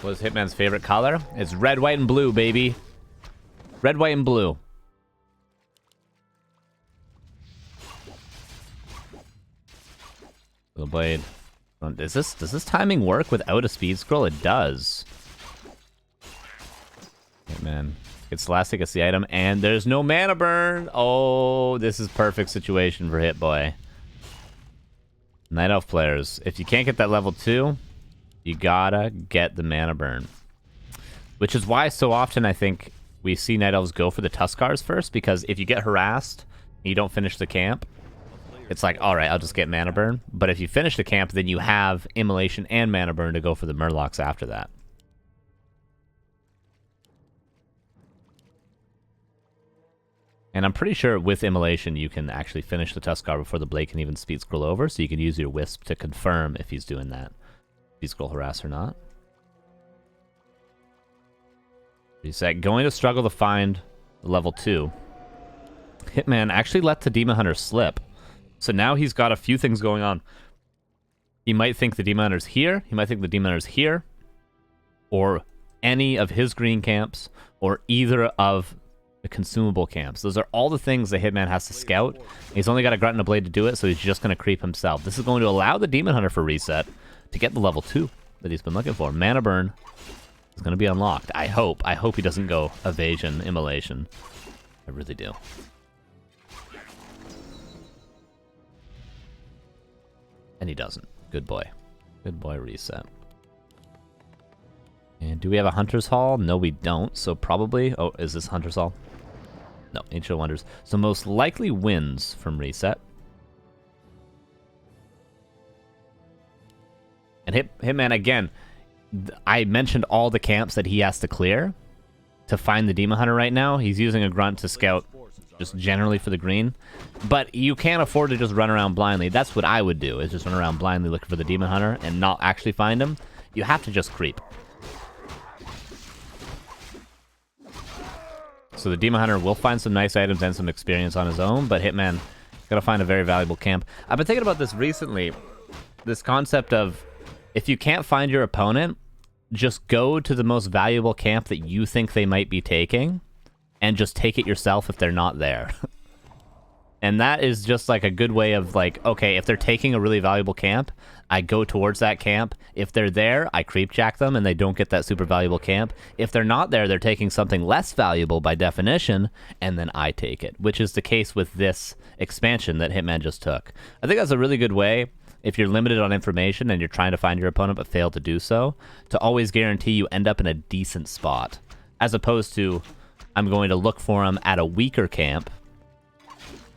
What's Hitman's favorite color? It's red, white, and blue, baby. Red, white, and blue. The blade. Does this timing work without a speed scroll? It does. Hitman gets Scholastic as the item, and there's no mana burn. Oh, this is perfect situation for Hitboy. Night Elf players, if you can't get that level 2, you gotta get the mana burn. Which is why so often I think we see Night Elves go for the Tuskars first, because if you get harassed and you don't finish the camp, it's like, alright, I'll just get mana burn. But if you finish the camp, then you have Immolation and mana burn to go for the Murlocs after that. And I'm pretty sure with Immolation, you can actually finish the Tuskar before the Blade can even speed scroll over, so you can use your Wisp to confirm if he's doing that. Speed scroll harass or not. ReseT, going to struggle to find level 2. Hitman actually let the Demon Hunter slip. So now he's got a few things going on. He might think the Demon Hunter's here, he might think the Demon Hunter's here, or any of his green camps, or either of the consumable camps. Those are all the things that Hitman has to scout. He's only got a Grunt and a Blade to do it, so he's just going to creep himself. This is going to allow the Demon Hunter for ReseT to get the level 2 that he's been looking for. Mana burn is going to be unlocked. I hope. I hope he doesn't go evasion, immolation. I really do. And he doesn't. Good boy. Good boy, ReseT. And do we have a Hunter's Hall? No, we don't. So probably... Oh, is this Hunter's Hall? No, Ancient Wonders. So most likely wins from ReseT. And Hitman, again, I mentioned all the camps that he has to clear to find the Demon Hunter right now. He's using a Grunt to scout just generally for the green. But you can't afford to just run around blindly. That's what I would do, is just run around blindly looking for the Demon Hunter and not actually find him. You have to just creep. So the Demon Hunter will find some nice items and some experience on his own, but Hitman gotta find a very valuable camp. I've been thinking about this recently. This concept of, if you can't find your opponent, just go to the most valuable camp that you think they might be taking, and just take it yourself if they're not there. And that is just like a good way of like, okay, if they're taking a really valuable camp, I go towards that camp. If they're there, I creepjack them and they don't get that super valuable camp. If they're not there, they're taking something less valuable by definition, and then I take it, which is the case with this expansion that Hitman just took. I think that's a really good way, if you're limited on information and you're trying to find your opponent but fail to do so, to always guarantee you end up in a decent spot, as opposed to, I'm going to look for him at a weaker camp,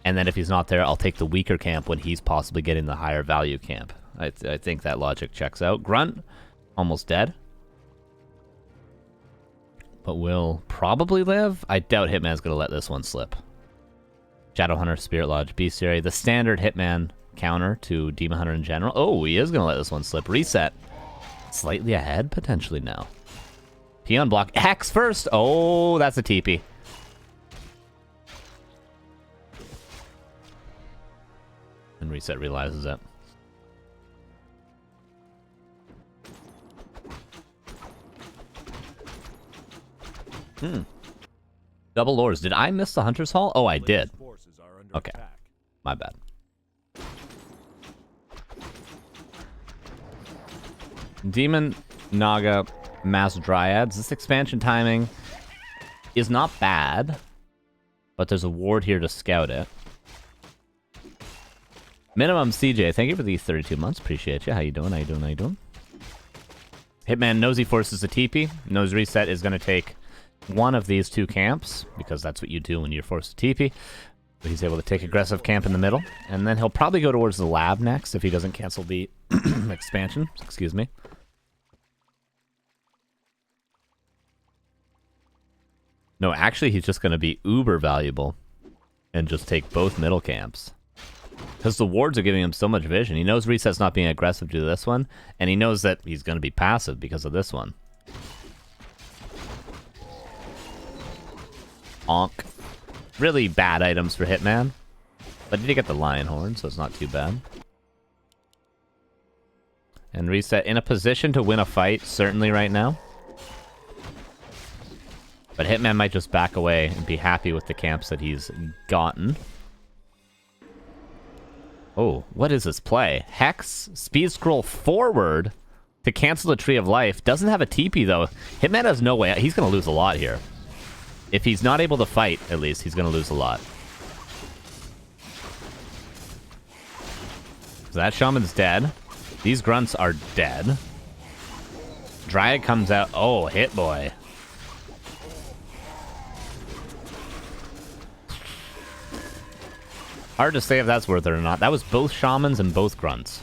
and then if he's not there, I'll take the weaker camp when he's possibly getting the higher value camp. I think that logic checks out. Grunt, almost dead. But will probably live. I doubt Hitman's going to let this one slip. Shadowhunter, Spirit Lodge, Bestiary. The standard Hitman counter to Demon Hunter in general. Oh, he is going to let this one slip. ReseT. Slightly ahead, potentially now. Peon block. Hex first. Oh, that's a TP. And ReseT realizes it. Double lures. Did I miss the Hunter's Hall? Oh, I did. Okay. My bad. Demon, Naga, Mass Dryads. This expansion timing is not bad, but there's a ward here to scout it. Minimum CJ, thank you for these 32 months. Appreciate you. How you doing? How you doing? How you doing? Hitman knows he forces a TP. Knows ReseT is going to take one of these two camps, because that's what you do when you're forced to TP. But he's able to take aggressive camp in the middle, and then he'll probably go towards the lab next if he doesn't cancel the expansion. Excuse me. No, actually, he's just going to be uber valuable and just take both middle camps. Because the wards are giving him so much vision. He knows ReseT's not being aggressive to this one, and he knows that he's going to be passive because of this one. Onk. Really bad items for Hitman. But he did get the Lion Horn, so it's not too bad. And ReseT in a position to win a fight, certainly right now. But Hitman might just back away and be happy with the camps that he's gotten. Oh, what is this play? Hex, speed scroll forward to cancel the Tree of Life. Doesn't have a TP, though. Hitman has no way. He's going to lose a lot here. If he's not able to fight, at least, he's going to lose a lot. So that Shaman's dead. These Grunts are dead. Dryad comes out. Oh, Hit Boy. Hard to say if that's worth it or not. That was both Shamans and both Grunts.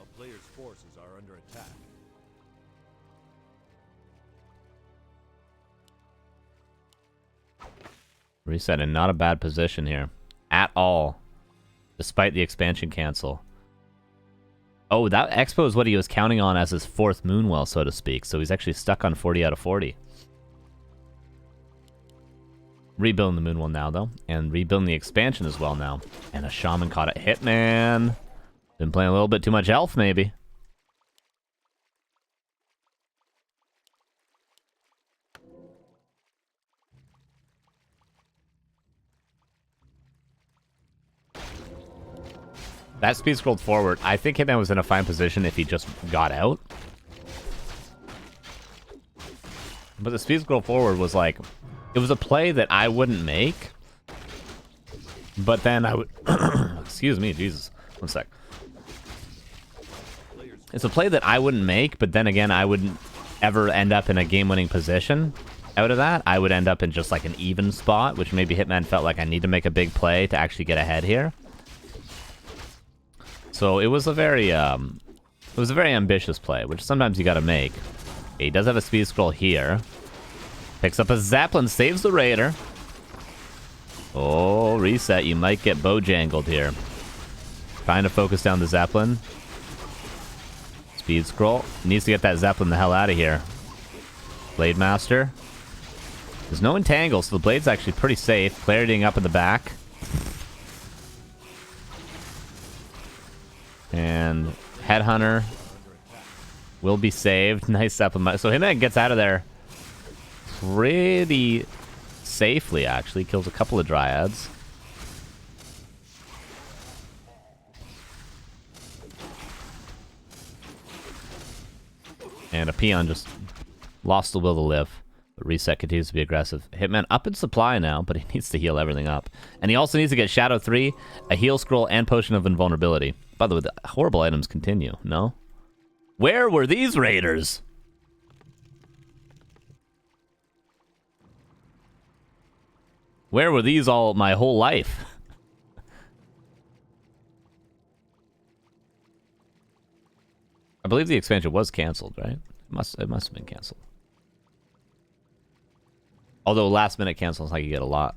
A player's forces are under attack. ReseT in not a bad position here. At all. Despite the expansion cancel. Oh, that Expo is what he was counting on as his 4th Moonwell, so to speak. So he's actually stuck on 40 out of 40. Rebuilding the Moonwell now, though. And rebuilding the expansion as well now. And a Shaman caught it. Hitman. Been playing a little bit too much Elf, maybe. That speed scrolled forward. I think Hitman was in a fine position if he just got out. But the speed scroll forward was like... It was a play that I wouldn't make. But then I would... Excuse me, Jesus. One sec. It's a play that I wouldn't make, but then again, I wouldn't ever end up in a game-winning position out of that. I would end up in just like an even spot, which maybe Hitman felt like I need to make a big play to actually get ahead here. So it was a very ambitious play, which sometimes you gotta make. He does have a speed scroll here. Picks up a Zeppelin, saves the Raider. Oh, ReseT, you might get bojangled here. Trying to focus down the Zeppelin. Speed scroll. Needs to get that Zeppelin the hell out of here. Blade Master. There's no entangle, so the Blade's actually pretty safe. Claritying up in the back. And Headhunter will be saved. Nice Zeppelin. So Hitman gets out of there pretty safely, actually. Kills a couple of Dryads. And a Peon just lost the will to live. But ReseT continues to be aggressive. Hitman up in supply now, but he needs to heal everything up. And he also needs to get Shadow 3, a heal scroll, and Potion of Invulnerability. By the way, the horrible items continue, no? Where were these raiders? Where were these all my whole life? I believe the expansion was canceled, right? It must have been canceled. Although last minute cancels, like you get a lot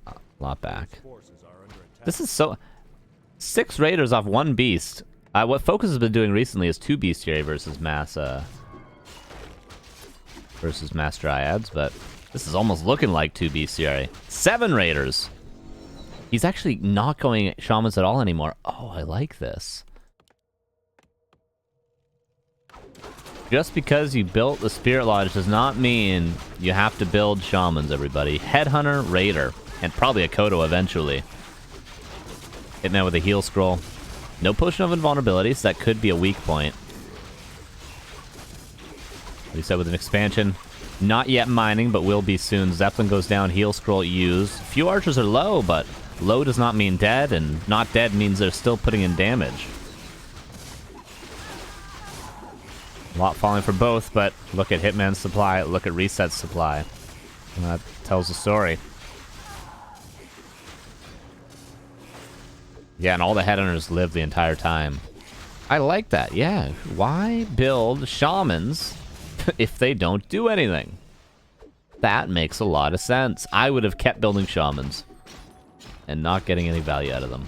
back. This is so 6 raiders off 1 beast. What Focus has been doing recently is 2 bestiary versus mass dryads, but this is almost looking like 2 bestiary. 7 raiders. He's actually not going shamans at all anymore. Oh, I like this. Just because you built the Spirit Lodge does not mean you have to build shamans, everybody. Headhunter, Raider, and probably a Kodo eventually. Hitman with a heal scroll. No Potion of Invulnerability, so that could be a weak point. ReseT with an expansion. Not yet mining, but will be soon. Zeppelin goes down, heal scroll used. Few archers are low, but low does not mean dead, and not dead means they're still putting in damage. A lot falling for both, but look at Hitman's supply, look at ReseT's supply. And that tells the story. Yeah, and all the headhunters live the entire time. I like that, yeah. Why build shamans if they don't do anything? That makes a lot of sense. I would have kept building shamans and not getting any value out of them.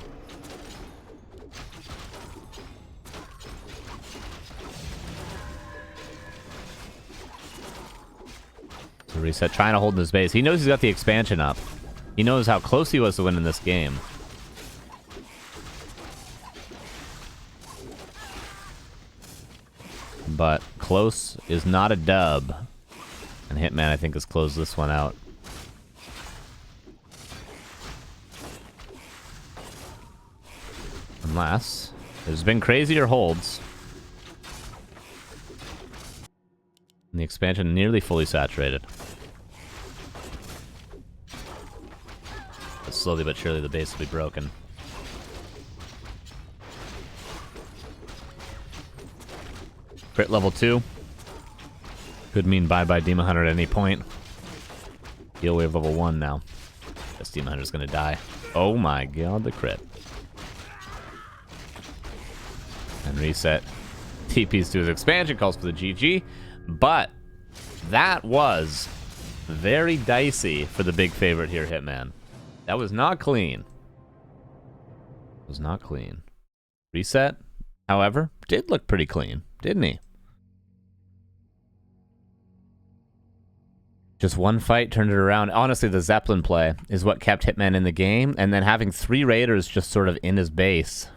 So ReseT trying to hold his base. He knows he's got the expansion up. He knows how close he was to winning this game. But close is not a dub. And Hitman, I think, has closed this one out. Unless there's been crazier holds. And the expansion nearly fully saturated. But slowly but surely the base will be broken. Crit level 2. Could mean bye-bye Demon Hunter at any point. Heal wave level 1 now. This Demon Hunter's gonna die. Oh my god, the crit. And ReseT TPs to his expansion, calls for the GG. But that was very dicey for the big favorite here, Hitman. That was not clean. It was not clean. ReseT, however, did look pretty clean, didn't he? Just one fight turned it around. Honestly, the Zeppelin play is what kept Hitman in the game, and then having 3 Raiders just sort of in his base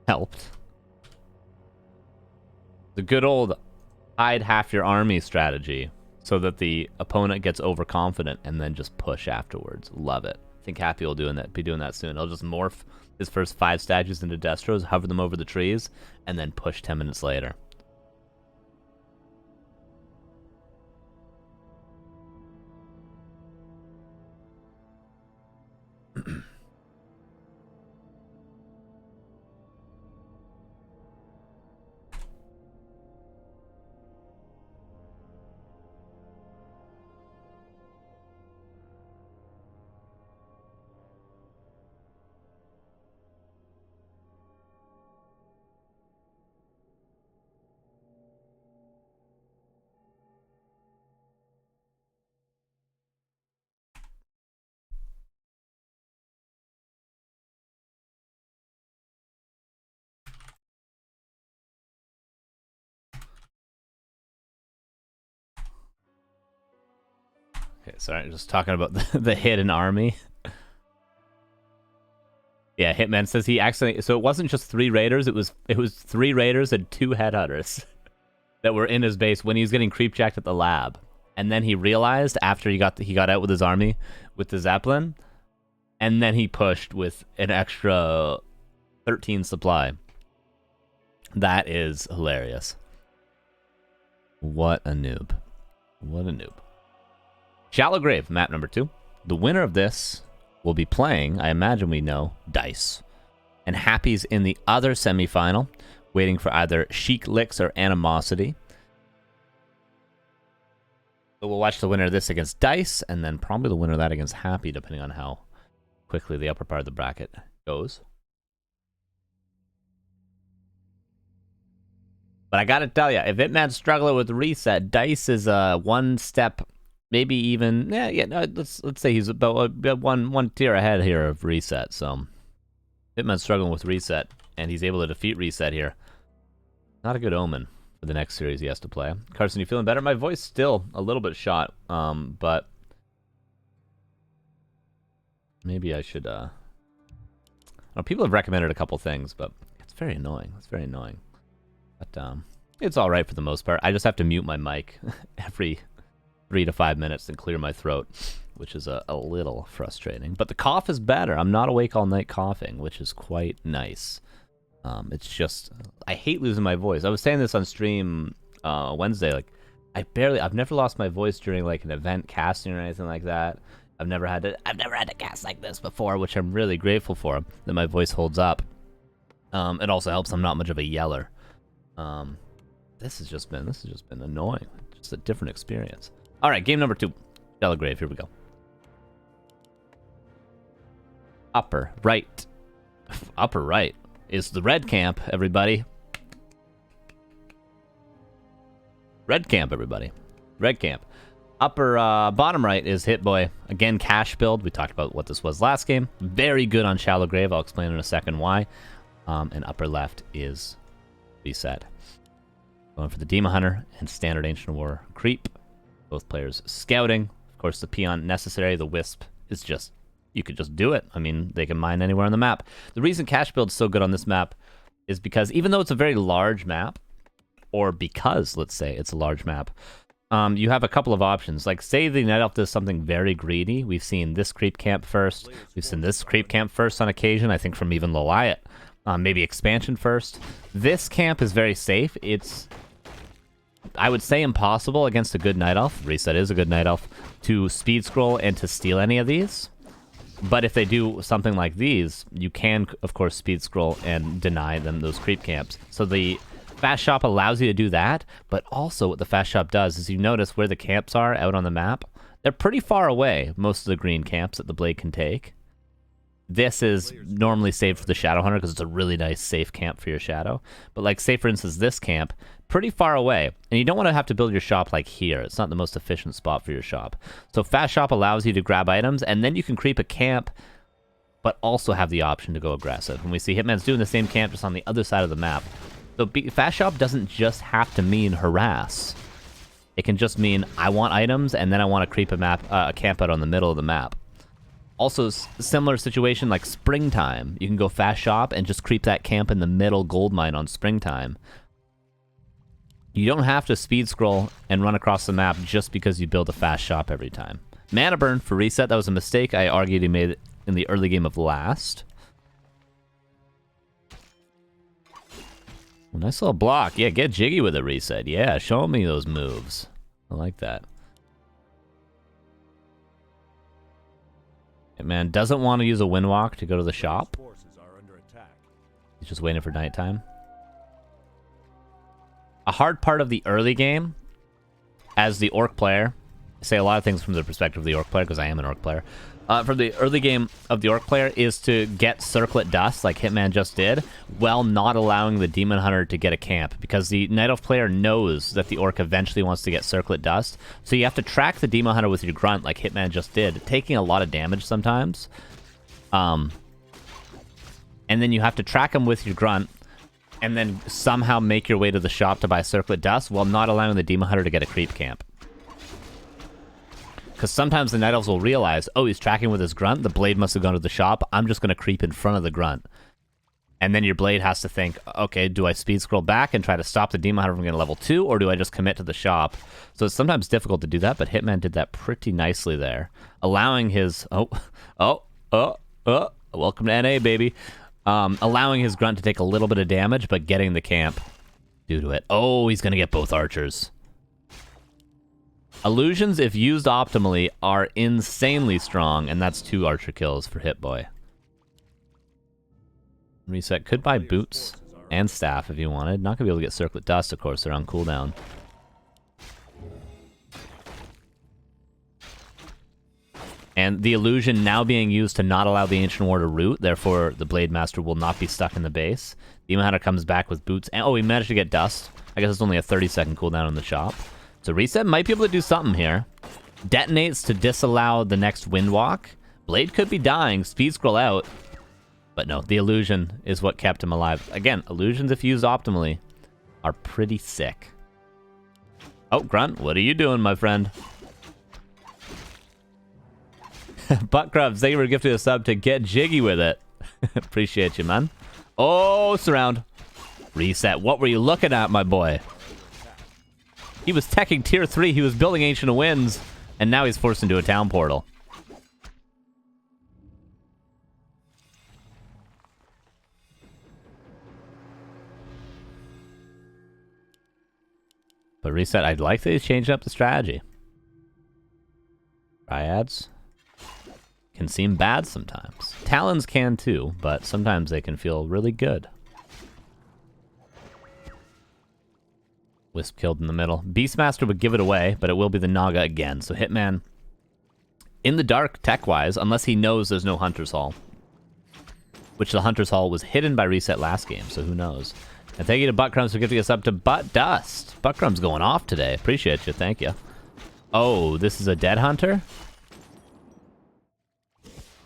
helped. The good old hide half your army strategy so that the opponent gets overconfident and then just push afterwards. Love it. I think Happy will be doing that soon. He'll just morph his first 5 statues into Destros, hover them over the trees, and then push 10 minutes later. Okay, sorry, just talking about the hidden army. Yeah, Hitman says he accidentally... So it wasn't just 3 Raiders, it was 3 Raiders and 2 Headhunters that were in his base when he was getting creepjacked at the lab. And then he realized after he got out with his army with the Zeppelin, and then he pushed with an extra 13 supply. That is hilarious. What a noob. What a noob. Shallow Grave, map number 2. The winner of this will be playing, I imagine we know, Dice. And Happy's in the other semifinal, waiting for either Chic Licks or Animosity. So we'll watch the winner of this against Dice, and then probably the winner of that against Happy, depending on how quickly the upper part of the bracket goes. But I gotta tell you, if Hitman's struggling with ReseT, Dice is one step... Maybe even, let's say he's about one tier ahead here of ReseT. So Hitman's struggling with ReseT, and he's able to defeat ReseT here. Not a good omen for the next series he has to play. Carson, you feeling better? My voice still a little bit shot, but maybe I should. People have recommended a couple things, but it's very annoying. It's very annoying. But it's all right for the most part. I just have to mute my mic every 3 to 5 minutes and clear my throat, which is a little frustrating. But the cough is better. I'm not awake all night coughing, which is quite nice. It's just, I hate losing my voice. I was saying this on stream Wednesday, like, I've never lost my voice during like an event casting or anything like that. I've never had to cast like this before, which I'm really grateful for, that my voice holds up. It also helps I'm not much of a yeller. This has just been annoying. Just a different experience. All right, game number 2. Shallow Grave, here we go. Upper right. Upper right is the red camp, everybody. Red camp, everybody. Red camp. Upper bottom right is Hitboy. Again, cash build. We talked about what this was last game. Very good on Shallow Grave. I'll explain in a second why. And upper left is ReseT. Going for the Demon Hunter and standard Ancient War creep. Both players scouting. Of course, the peon necessary. The Wisp is just, you could just do it. I mean, they can mine anywhere on the map. The reason cash build's so good on this map is because even though it's a very large map, or because, let's say, it's a large map, you have a couple of options. Like, say the Night Elf does something very greedy. We've seen this creep camp first. We've seen this creep camp first on occasion, I think from even Loliot. Maybe expansion first. This camp is very safe. It's, I would say, impossible against a good Night Elf. ReseT is a good Night Elf. To speed scroll and to steal any of these. But if they do something like these, you can, of course, speed scroll and deny them those creep camps. So the Fast Shop allows you to do that, but also what the Fast Shop does is you notice where the camps are out on the map. They're pretty far away, most of the green camps that the Blade can take. This is normally saved for the Shadow Hunter because it's a really nice safe camp for your Shadow. But like, say for instance, this camp, pretty far away, and you don't want to have to build your shop like here. It's not the most efficient spot for your shop. So Fast Shop allows you to grab items, and then you can creep a camp, but also have the option to go aggressive. And we see Hitman's doing the same camp just on the other side of the map. So Fast Shop doesn't just have to mean harass. It can just mean I want items, and then I want to creep a camp out on the middle of the map. Also, similar situation like Springtime. You can go Fast Shop and just creep that camp in the middle gold mine on Springtime. You don't have to speed scroll and run across the map just because you build a Fast Shop every time. Mana burn for ReseT, that was a mistake. I argued he made it in the early game of last. Well, nice little block. Yeah, get jiggy with it, ReseT. Yeah, show me those moves. I like that. Man doesn't want to use a windwalk to go to the shop. He's just waiting for nighttime. A hard part of the early game, as the Orc player, I say a lot of things from the perspective of the Orc player because I am an Orc player. From the early game of the Orc player is to get Circlet Dust like Hitman just did, while not allowing the Demon Hunter to get a camp, because the Night Elf player knows that the Orc eventually wants to get Circlet Dust, so you have to track the Demon Hunter with your Grunt like Hitman just did, taking a lot of damage sometimes. And then you have to track him with your Grunt, and then somehow make your way to the shop to buy Circlet Dust, while not allowing the Demon Hunter to get a creep camp. Because sometimes the Night Elves will realize, oh, he's tracking with his Grunt, the Blade must have gone to the shop, I'm just going to creep in front of the Grunt. And then your Blade has to think, okay, do I speed scroll back and try to stop the Demon Hunter from getting level 2, or do I just commit to the shop? So it's sometimes difficult to do that, but Hitman did that pretty nicely there. Allowing his... welcome to NA, baby. Allowing his Grunt to take a little bit of damage, but getting the camp due to it. Oh, he's going to get both archers. Illusions, if used optimally, are insanely strong, and that's 2 archer kills for Hitboy. ReseT could buy boots and staff if you wanted. Not going to be able to get Circlet Dust, of course, they're on cooldown. And the illusion now being used to not allow the Ancient War to root, therefore the Blade Master will not be stuck in the base. Demon Hunter comes back with boots, and oh, he managed to get Dust. I guess it's only a 30-second cooldown in the shop. So ReseT might be able to do something here. Detonates to disallow the next Windwalk. Blade could be dying, speed scroll out. But no, the illusion is what kept him alive. Again, illusions, if used optimally, are pretty sick. Oh, Grunt, what are you doing, my friend? Buttcrubs, thank you for gifting a sub to get jiggy with it. Appreciate you, man. Oh, surround. ReseT, what were you looking at, my boy? He was teching tier 3, he was building Ancient of Winds, and now he's forced into a town portal. But ReseT, I'd like that he's changing up the strategy. Triads can seem bad sometimes. Talons can too, but sometimes they can feel really good. Wisp killed in the middle. Beastmaster would give it away, but it will be the Naga again. So Hitman, in the dark tech-wise, unless he knows there's no Hunter's Hall. Which the Hunter's Hall was hidden by ReseT last game, so who knows. And thank you to Buttcrumbs for gifting us up to Butt Dust. Buttcrumbs going off today. Appreciate you, thank you. Oh, this is a dead Hunter?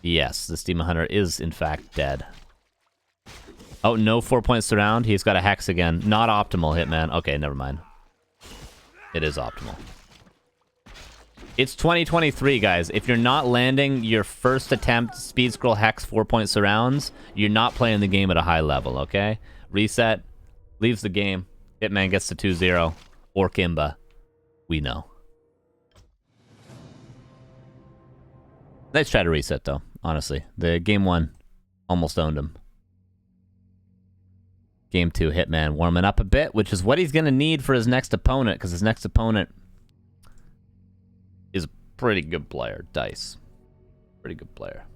Yes, this Demon Hunter is in fact dead. Oh, no 4-point surround. He's got a Hex again. Not optimal, Hitman. Okay, never mind. It is optimal. It's 2023, guys. If you're not landing your first attempt speed scroll Hex 4-point surrounds, you're not playing the game at a high level, okay? ReseT leaves the game. Hitman gets to 2-0. Or Kimba. We know. Let's try to reset, though, honestly. The game 1 almost owned him. Game 2, Hitman warming up a bit, which is what he's going to need for his next opponent, because his next opponent is a pretty good player, Dice. Pretty good player.